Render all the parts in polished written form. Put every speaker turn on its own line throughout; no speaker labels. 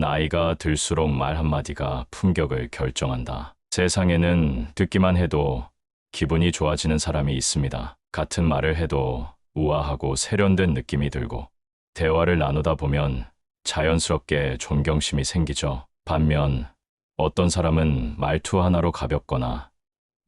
나이가 들수록 말 한마디가 품격을 결정한다. 세상에는 듣기만 해도 기분이 좋아지는 사람이 있습니다. 같은 말을 해도 우아하고 세련된 느낌이 들고 대화를 나누다 보면 자연스럽게 존경심이 생기죠. 반면 어떤 사람은 말투 하나로 가볍거나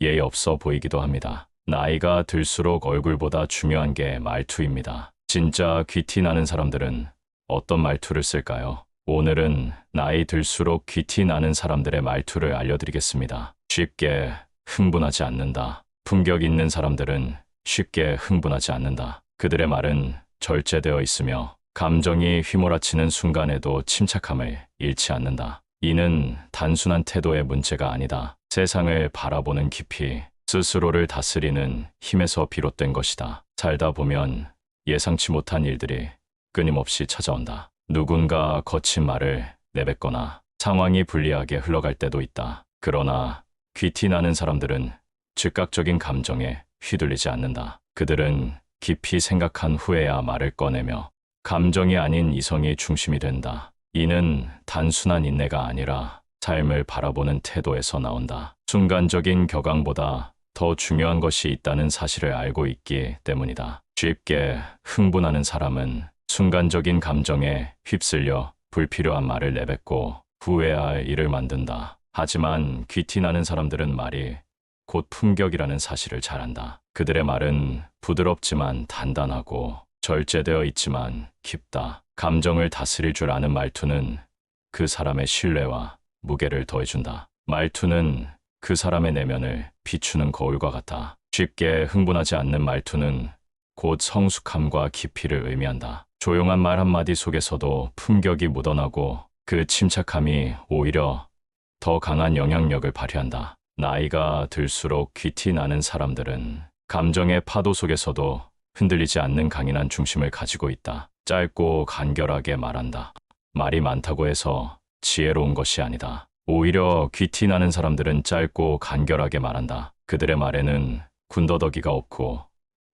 예의 없어 보이기도 합니다. 나이가 들수록 얼굴보다 중요한 게 말투입니다. 진짜 귀티 나는 사람들은 어떤 말투를 쓸까요? 오늘은 나이 들수록 귀티 나는 사람들의 말투를 알려드리겠습니다. 쉽게 흥분하지 않는다. 품격 있는 사람들은 쉽게 흥분하지 않는다. 그들의 말은 절제되어 있으며 감정이 휘몰아치는 순간에도 침착함을 잃지 않는다. 이는 단순한 태도의 문제가 아니다. 세상을 바라보는 깊이, 스스로를 다스리는 힘에서 비롯된 것이다. 살다 보면 예상치 못한 일들이 끊임없이 찾아온다. 누군가 거친 말을 내뱉거나 상황이 불리하게 흘러갈 때도 있다. 그러나 귀티 나는 사람들은 즉각적인 감정에 휘둘리지 않는다. 그들은 깊이 생각한 후에야 말을 꺼내며 감정이 아닌 이성이 중심이 된다. 이는 단순한 인내가 아니라 삶을 바라보는 태도에서 나온다. 순간적인 격앙보다 더 중요한 것이 있다는 사실을 알고 있기 때문이다. 쉽게 흥분하는 사람은 순간적인 감정에 휩쓸려 불필요한 말을 내뱉고 후회할 일을 만든다. 하지만 귀티 나는 사람들은 말이 곧 품격이라는 사실을 잘 안다. 그들의 말은 부드럽지만 단단하고 절제되어 있지만 깊다. 감정을 다스릴 줄 아는 말투는 그 사람의 신뢰와 무게를 더해준다. 말투는 그 사람의 내면을 비추는 거울과 같다. 쉽게 흥분하지 않는 말투는 곧 성숙함과 깊이를 의미한다. 조용한 말 한마디 속에서도 품격이 묻어나고 그 침착함이 오히려 더 강한 영향력을 발휘한다. 나이가 들수록 귀티 나는 사람들은 감정의 파도 속에서도 흔들리지 않는 강인한 중심을 가지고 있다. 짧고 간결하게 말한다. 말이 많다고 해서 지혜로운 것이 아니다. 오히려 귀티 나는 사람들은 짧고 간결하게 말한다. 그들의 말에는 군더더기가 없고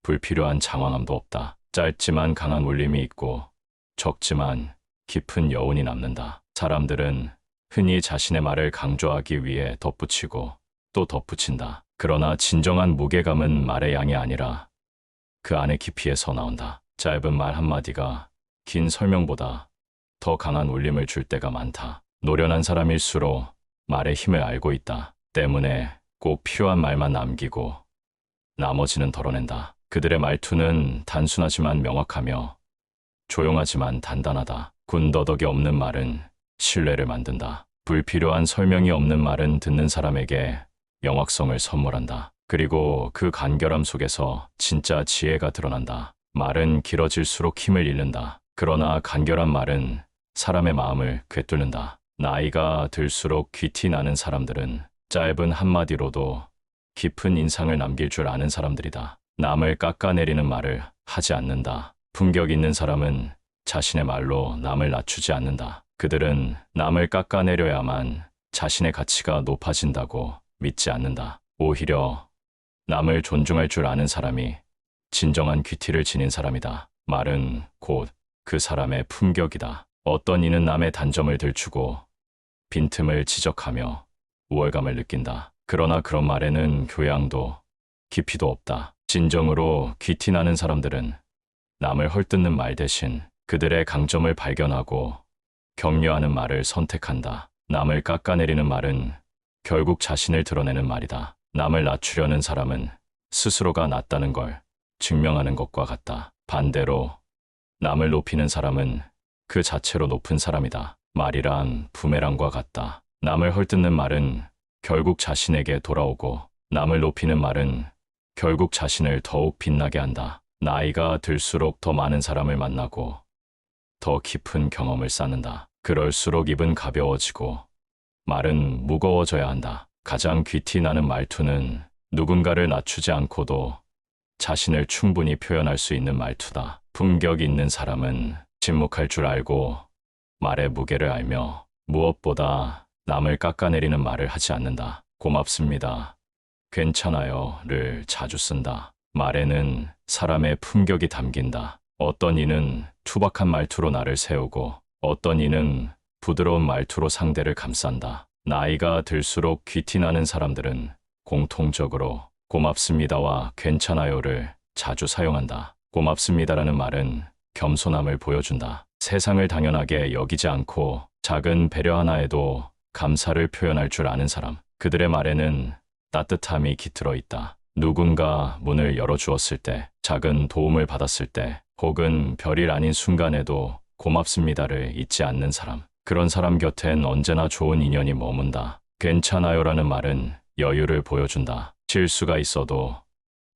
불필요한 장황함도 없다. 짧지만 강한 울림이 있고 적지만 깊은 여운이 남는다. 사람들은 흔히 자신의 말을 강조하기 위해 덧붙이고 또 덧붙인다. 그러나 진정한 무게감은 말의 양이 아니라 그 안의 깊이에서 나온다. 짧은 말 한마디가 긴 설명보다 더 강한 울림을 줄 때가 많다. 노련한 사람일수록 말의 힘을 알고 있다. 때문에 꼭 필요한 말만 남기고 나머지는 덜어낸다. 그들의 말투는 단순하지만 명확하며 조용하지만 단단하다. 군더더기 없는 말은 신뢰를 만든다. 불필요한 설명이 없는 말은 듣는 사람에게 명확성을 선물한다. 그리고 그 간결함 속에서 진짜 지혜가 드러난다. 말은 길어질수록 힘을 잃는다. 그러나 간결한 말은 사람의 마음을 꿰뚫는다. 나이가 들수록 귀티 나는 사람들은 짧은 한마디로도 깊은 인상을 남길 줄 아는 사람들이다. 남을 깎아내리는 말을 하지 않는다. 품격 있는 사람은 자신의 말로 남을 낮추지 않는다. 그들은 남을 깎아내려야만 자신의 가치가 높아진다고 믿지 않는다. 오히려 남을 존중할 줄 아는 사람이 진정한 귀티를 지닌 사람이다. 말은 곧 그 사람의 품격이다. 어떤 이는 남의 단점을 들추고 빈틈을 지적하며 우월감을 느낀다. 그러나 그런 말에는 교양도 깊이도 없다. 진정으로 귀티 나는 사람들은 남을 헐뜯는 말 대신 그들의 강점을 발견하고 격려하는 말을 선택한다. 남을 깎아내리는 말은 결국 자신을 드러내는 말이다. 남을 낮추려는 사람은 스스로가 낮다는 걸 증명하는 것과 같다. 반대로 남을 높이는 사람은 그 자체로 높은 사람이다. 말이란 부메랑과 같다. 남을 헐뜯는 말은 결국 자신에게 돌아오고 남을 높이는 말은 결국 자신을 더욱 빛나게 한다. 나이가 들수록 더 많은 사람을 만나고 더 깊은 경험을 쌓는다. 그럴수록 입은 가벼워지고 말은 무거워져야 한다. 가장 귀티 나는 말투는 누군가를 낮추지 않고도 자신을 충분히 표현할 수 있는 말투다. 품격 있는 사람은 침묵할 줄 알고 말의 무게를 알며 무엇보다 남을 깎아내리는 말을 하지 않는다. 고맙습니다. 괜찮아요를 자주 쓴다. 말에는 사람의 품격이 담긴다. 어떤 이는 투박한 말투로 나를 세우고 어떤 이는 부드러운 말투로 상대를 감싼다. 나이가 들수록 귀티나는 사람들은 공통적으로 고맙습니다와 괜찮아요를 자주 사용한다. 고맙습니다라는 말은 겸손함을 보여준다. 세상을 당연하게 여기지 않고 작은 배려 하나에도 감사를 표현할 줄 아는 사람. 그들의 말에는 따뜻함이 깃들어 있다. 누군가 문을 열어주었을 때, 작은 도움을 받았을 때, 혹은 별일 아닌 순간에도 고맙습니다를 잊지 않는 사람. 그런 사람 곁엔 언제나 좋은 인연이 머문다. 괜찮아요라는 말은 여유를 보여준다. 실수가 있어도,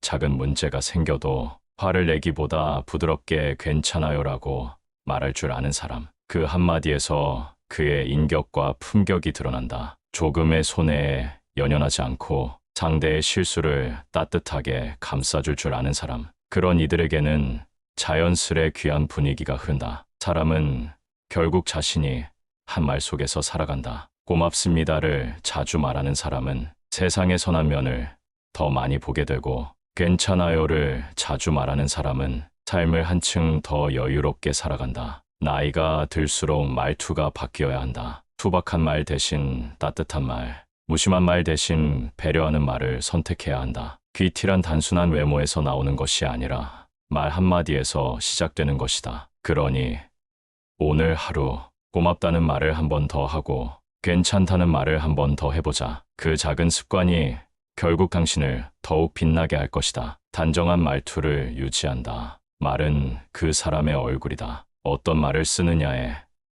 작은 문제가 생겨도 화를 내기보다 부드럽게 괜찮아요라고 말할 줄 아는 사람. 그 한마디에서 그의 인격과 품격이 드러난다. 조금의 손해에 연연하지 않고 상대의 실수를 따뜻하게 감싸줄 줄 아는 사람. 그런 이들에게는 자연스레 귀한 분위기가 흐른다. 사람은 결국 자신이 한 말 속에서 살아간다. 고맙습니다를 자주 말하는 사람은 세상의 선한 면을 더 많이 보게 되고, 괜찮아요를 자주 말하는 사람은 삶을 한층 더 여유롭게 살아간다. 나이가 들수록 말투가 바뀌어야 한다. 투박한 말 대신 따뜻한 말, 무심한 말 대신 배려하는 말을 선택해야 한다. 귀티란 단순한 외모에서 나오는 것이 아니라 말 한마디에서 시작되는 것이다. 그러니 오늘 하루 고맙다는 말을 한 번 더 하고 괜찮다는 말을 한 번 더 해보자. 그 작은 습관이 결국 당신을 더욱 빛나게 할 것이다. 단정한 말투를 유지한다. 말은 그 사람의 얼굴이다. 어떤 말을 쓰느냐에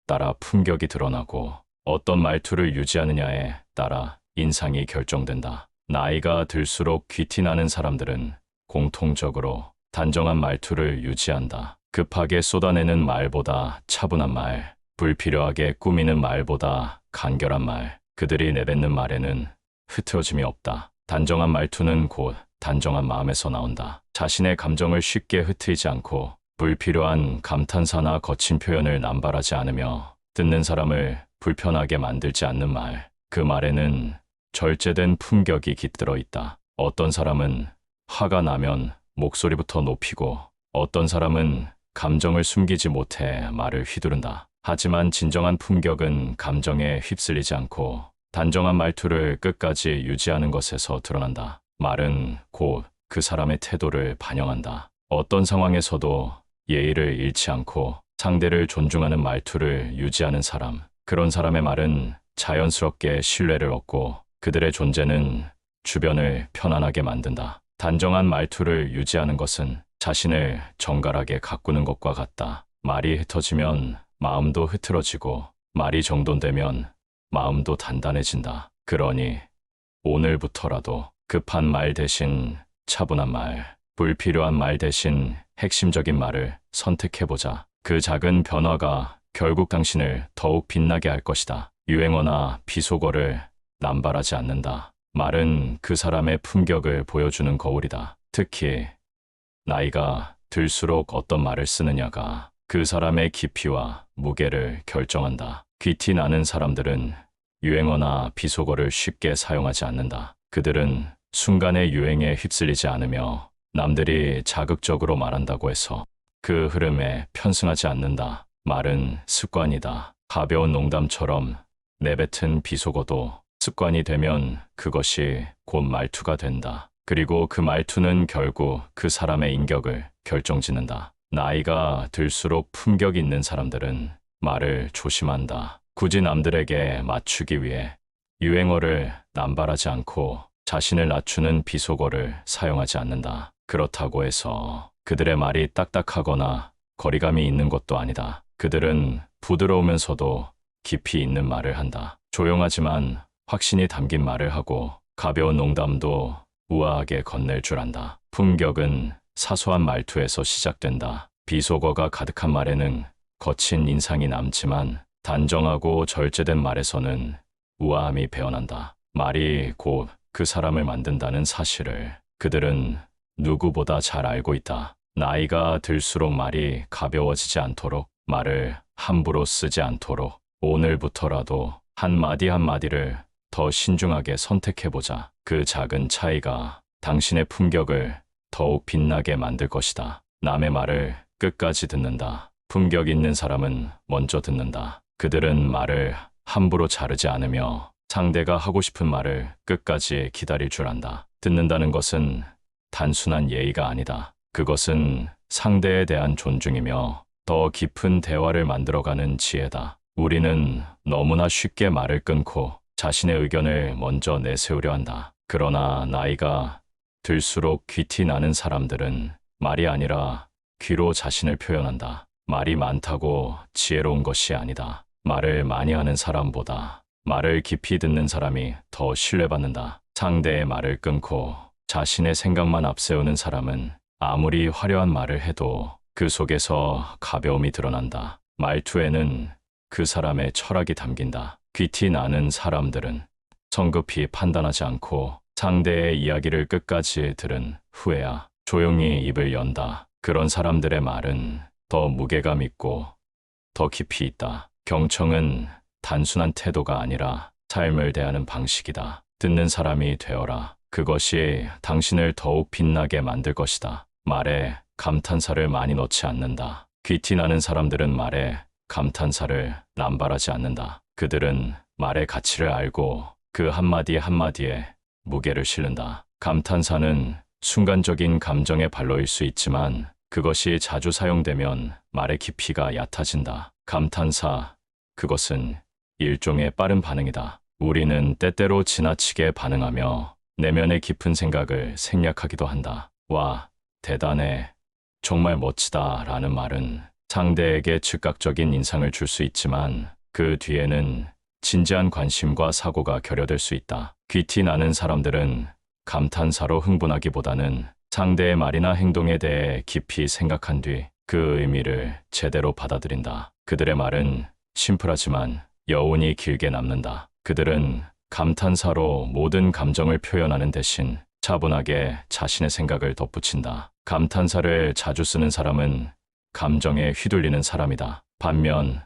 따라 품격이 드러나고 어떤 말투를 유지하느냐에 따라 인상이 결정된다. 나이가 들수록 귀티나는 사람들은 공통적으로 단정한 말투를 유지한다. 급하게 쏟아내는 말보다 차분한 말, 불필요하게 꾸미는 말보다 간결한 말, 그들이 내뱉는 말에는 흐트러짐이 없다. 단정한 말투는 곧 단정한 마음에서 나온다. 자신의 감정을 쉽게 흩트리지 않고 불필요한 감탄사나 거친 표현을 남발하지 않으며 듣는 사람을 불편하게 만들지 않는 말. 그 말에는 절제된 품격이 깃들어 있다. 어떤 사람은 화가 나면 목소리부터 높이고 어떤 사람은 감정을 숨기지 못해 말을 휘두른다. 하지만 진정한 품격은 감정에 휩쓸리지 않고 단정한 말투를 끝까지 유지하는 것에서 드러난다. 말은 곧 그 사람의 태도를 반영한다. 어떤 상황에서도 예의를 잃지 않고 상대를 존중하는 말투를 유지하는 사람. 그런 사람의 말은 자연스럽게 신뢰를 얻고 그들의 존재는 주변을 편안하게 만든다. 단정한 말투를 유지하는 것은 자신을 정갈하게 가꾸는 것과 같다. 말이 흩어지면 마음도 흐트러지고 말이 정돈되면 마음도 단단해진다. 그러니 오늘부터라도 급한 말 대신 차분한 말, 불필요한 말 대신 핵심적인 말을 선택해보자. 그 작은 변화가 결국 당신을 더욱 빛나게 할 것이다. 유행어나 비속어를 남발하지 않는다. 말은 그 사람의 품격을 보여주는 거울이다. 특히 나이가 들수록 어떤 말을 쓰느냐가 그 사람의 깊이와 무게를 결정한다. 귀티 나는 사람들은 유행어나 비속어를 쉽게 사용하지 않는다. 그들은 순간의 유행에 휩쓸리지 않으며 남들이 자극적으로 말한다고 해서 그 흐름에 편승하지 않는다. 말은 습관이다. 가벼운 농담처럼 내뱉은 비속어도 습관이 되면 그것이 곧 말투가 된다. 그리고 그 말투는 결국 그 사람의 인격을 결정짓는다. 나이가 들수록 품격 있는 사람들은 말을 조심한다. 굳이 남들에게 맞추기 위해 유행어를 남발하지 않고 자신을 낮추는 비속어를 사용하지 않는다. 그렇다고 해서 그들의 말이 딱딱하거나 거리감이 있는 것도 아니다. 그들은 부드러우면서도 깊이 있는 말을 한다. 조용하지만 확신이 담긴 말을 하고 가벼운 농담도 우아하게 건넬 줄 안다. 품격은 사소한 말투에서 시작된다. 비속어가 가득한 말에는 거친 인상이 남지만 단정하고 절제된 말에서는 우아함이 배어난다. 말이 곧 그 사람을 만든다는 사실을 그들은 누구보다 잘 알고 있다. 나이가 들수록 말이 가벼워지지 않도록, 말을 함부로 쓰지 않도록 오늘부터라도 한마디 한마디를 더 신중하게 선택해보자. 그 작은 차이가 당신의 품격을 더욱 빛나게 만들 것이다. 남의 말을 끝까지 듣는다. 품격 있는 사람은 먼저 듣는다. 그들은 말을 함부로 자르지 않으며 상대가 하고 싶은 말을 끝까지 기다릴 줄 안다. 듣는다는 것은 단순한 예의가 아니다. 그것은 상대에 대한 존중이며 더 깊은 대화를 만들어가는 지혜다. 우리는 너무나 쉽게 말을 끊고 자신의 의견을 먼저 내세우려 한다. 그러나 나이가 들수록 귀티 나는 사람들은 말이 아니라 귀로 자신을 표현한다. 말이 많다고 지혜로운 것이 아니다. 말을 많이 하는 사람보다 말을 깊이 듣는 사람이 더 신뢰받는다. 상대의 말을 끊고 자신의 생각만 앞세우는 사람은 아무리 화려한 말을 해도 그 속에서 가벼움이 드러난다. 말투에는 그 사람의 철학이 담긴다. 귀티 나는 사람들은 성급히 판단하지 않고 상대의 이야기를 끝까지 들은 후에야 조용히 입을 연다. 그런 사람들의 말은 더 무게감 있고 더 깊이 있다. 경청은 단순한 태도가 아니라 삶을 대하는 방식이다. 듣는 사람이 되어라. 그것이 당신을 더욱 빛나게 만들 것이다. 말에 감탄사를 많이 넣지 않는다. 귀티 나는 사람들은 말에 감탄사를 남발하지 않는다. 그들은 말의 가치를 알고 그 한마디 한마디에 무게를 실른다. 감탄사는 순간적인 감정의 발로일 수 있지만 그것이 자주 사용되면 말의 깊이가 얕아진다. 감탄사, 그것은 일종의 빠른 반응이다. 우리는 때때로 지나치게 반응하며 내면의 깊은 생각을 생략하기도 한다. 와, 대단해, 정말 멋지다 라는 말은 상대에게 즉각적인 인상을 줄 수 있지만 그 뒤에는 진지한 관심과 사고가 결여될 수 있다. 귀티 나는 사람들은 감탄사로 흥분하기보다는 상대의 말이나 행동에 대해 깊이 생각한 뒤 그 의미를 제대로 받아들인다. 그들의 말은 심플하지만 여운이 길게 남는다. 그들은 감탄사로 모든 감정을 표현하는 대신 차분하게 자신의 생각을 덧붙인다. 감탄사를 자주 쓰는 사람은 감정에 휘둘리는 사람이다. 반면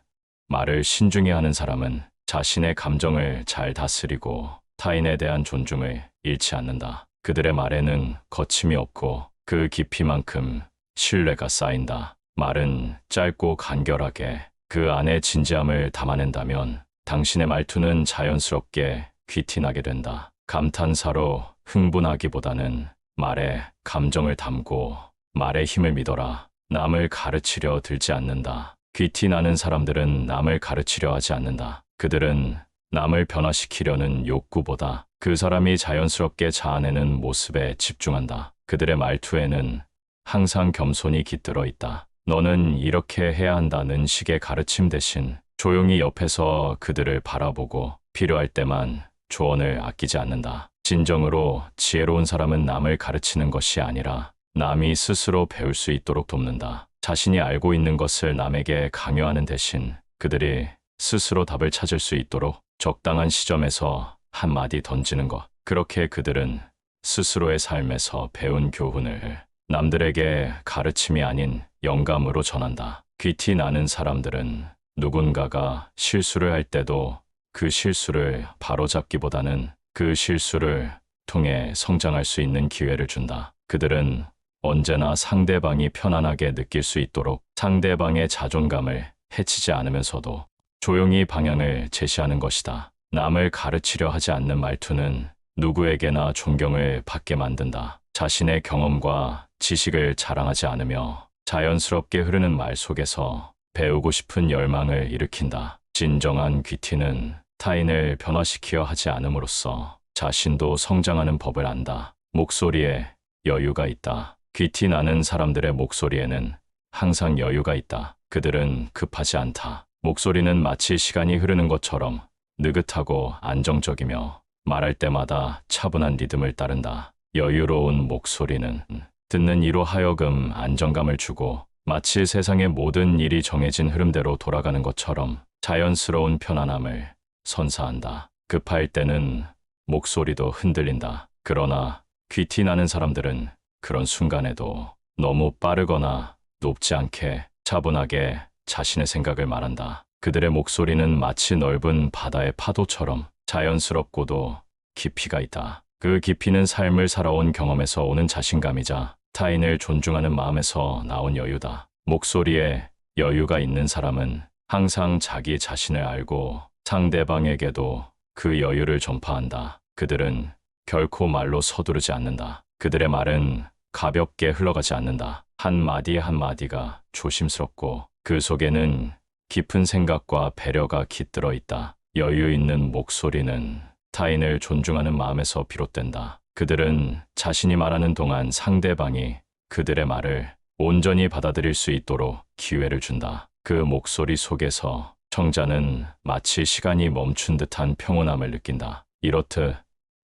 말을 신중히 하는 사람은 자신의 감정을 잘 다스리고 타인에 대한 존중을 잃지 않는다. 그들의 말에는 거침이 없고 그 깊이만큼 신뢰가 쌓인다. 말은 짧고 간결하게 그 안에 진지함을 담아낸다면 당신의 말투는 자연스럽게 귀티나게 된다. 감탄사로 흥분하기보다는 말에 감정을 담고 말의 힘을 믿어라. 남을 가르치려 들지 않는다. 귀티나는 사람들은 남을 가르치려 하지 않는다. 그들은 남을 변화시키려는 욕구보다 그 사람이 자연스럽게 자아내는 모습에 집중한다. 그들의 말투에는 항상 겸손이 깃들어 있다. 너는 이렇게 해야 한다는 식의 가르침 대신 조용히 옆에서 그들을 바라보고 필요할 때만 조언을 아끼지 않는다. 진정으로 지혜로운 사람은 남을 가르치는 것이 아니라 남이 스스로 배울 수 있도록 돕는다. 자신이 알고 있는 것을 남에게 강요하는 대신 그들이 스스로 답을 찾을 수 있도록 적당한 시점에서 한마디 던지는 것. 그렇게 그들은 스스로의 삶에서 배운 교훈을 남들에게 가르침이 아닌 영감으로 전한다. 귀티 나는 사람들은 누군가가 실수를 할 때도 그 실수를 바로잡기보다는 그 실수를 통해 성장할 수 있는 기회를 준다. 그들은 언제나 상대방이 편안하게 느낄 수 있도록 상대방의 자존감을 해치지 않으면서도 조용히 방향을 제시하는 것이다. 남을 가르치려 하지 않는 말투는 누구에게나 존경을 받게 만든다. 자신의 경험과 지식을 자랑하지 않으며 자연스럽게 흐르는 말 속에서 배우고 싶은 열망을 일으킨다. 진정한 귀티는 타인을 변화시키려 하지 않음으로써 자신도 성장하는 법을 안다. 목소리에 여유가 있다. 귀티 나는 사람들의 목소리에는 항상 여유가 있다. 그들은 급하지 않다. 목소리는 마치 시간이 흐르는 것처럼 느긋하고 안정적이며 말할 때마다 차분한 리듬을 따른다. 여유로운 목소리는 듣는 이로 하여금 안정감을 주고 마치 세상의 모든 일이 정해진 흐름대로 돌아가는 것처럼 자연스러운 편안함을 선사한다. 급할 때는 목소리도 흔들린다. 그러나 귀티 나는 사람들은 그런 순간에도 너무 빠르거나 높지 않게 차분하게 자신의 생각을 말한다. 그들의 목소리는 마치 넓은 바다의 파도처럼 자연스럽고도 깊이가 있다. 그 깊이는 삶을 살아온 경험에서 오는 자신감이자 타인을 존중하는 마음에서 나온 여유다. 목소리에 여유가 있는 사람은 항상 자기 자신을 알고 상대방에게도 그 여유를 전파한다. 그들은 결코 말로 서두르지 않는다. 그들의 말은 가볍게 흘러가지 않는다. 한마디 한마디가 조심스럽고 그 속에는 깊은 생각과 배려가 깃들어 있다. 여유 있는 목소리는 타인을 존중하는 마음에서 비롯된다. 그들은 자신이 말하는 동안 상대방이 그들의 말을 온전히 받아들일 수 있도록 기회를 준다. 그 목소리 속에서 청자는 마치 시간이 멈춘 듯한 평온함을 느낀다. 이렇듯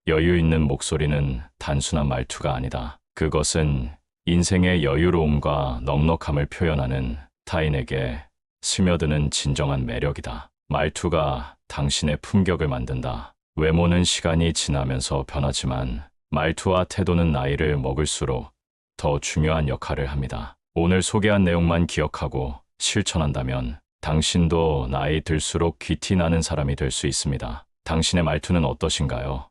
여유 있는 목소리는 단순한 말투가 아니다. 그것은 인생의 여유로움과 넉넉함을 표현하는 타인에게 스며드는 진정한 매력이다. 말투가 당신의 품격을 만든다. 외모는 시간이 지나면서 변하지만 말투와 태도는 나이를 먹을수록 더 중요한 역할을 합니다. 오늘 소개한 내용만 기억하고 실천한다면 당신도 나이 들수록 귀티 나는 사람이 될 수 있습니다. 당신의 말투는 어떠신가요?